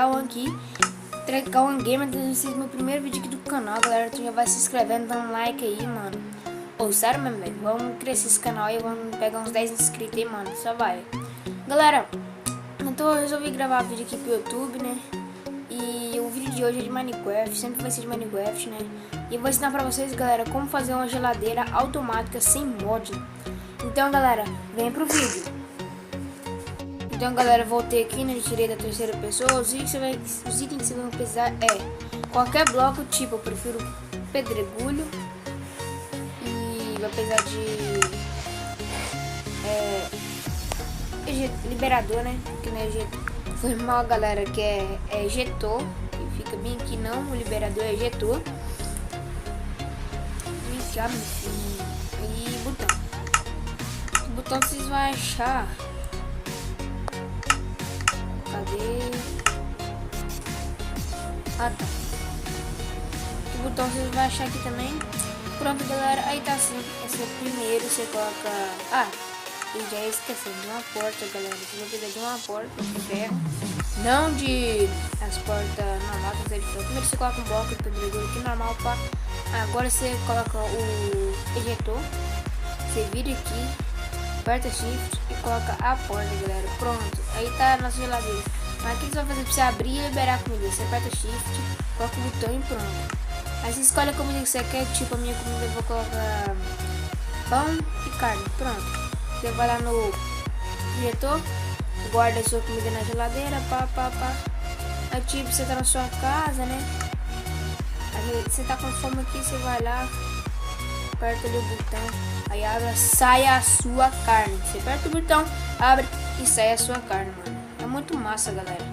Cauã aqui, Cauã Gamer, trazendo vocês meu primeiro vídeo aqui do canal, galera. Tu já vai se inscrevendo, dando um like aí, mano. Ô, sério mesmo, velho, vamos crescer esse canal aí, vamos pegar uns 10 inscritos aí, mano, só vai. Galera, então eu resolvi gravar vídeo aqui pro YouTube, né? E o vídeo de hoje é de Minecraft, sempre vai ser de Minecraft, né? E eu vou ensinar pra vocês, galera, como fazer uma geladeira automática sem mod. Então, galera, vem pro vídeo. Então, galera, voltei aqui, né? Tirei da terceira pessoa. Os itens que vocês vão precisar é qualquer bloco, tipo, eu prefiro pedregulho. E vai precisar de liberador, né? Porque não é foi mal, galera, que é ejetor. Que fica bem aqui, não. O liberador é ejetor. E botão. O botão vocês vão achar. Cadê? Ah, tá. O botão vocês vão achar aqui também. Pronto, galera. Aí tá assim. Esse é o primeiro. Você coloca. Ah, eu já esqueci de uma porta, galera. Vocês vão precisar de uma porta de ferro. Não de as portas normais. Primeiro você coloca um bloco de pedregulho aqui normal. Pá. Agora você coloca o ejetor. Você vira aqui. Aperta shift e coloca a porta, galera. Pronto, aí tá a nossa geladeira. Mas aqui você vai fazer pra você abrir e liberar a comida. Você aperta shift, coloca o botão e pronto. Aí você escolhe a comida que você quer. Tipo, a minha comida eu vou colocar pão e carne. Pronto. Você vai lá no diretor, guarda a sua comida na geladeira. Pá. Aí tipo, você tá na sua casa, né? Aí você tá com fome aqui, você vai lá, aperta ali o botão. Aí abre, sai a sua carne. Você aperta o botão, abre e sai a sua carne, mano. É muito massa, galera.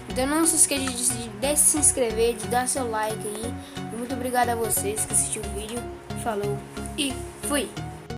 Então não se esqueça de se inscrever, de dar seu like aí. E muito obrigado a vocês que assistiram o vídeo. Falou e fui!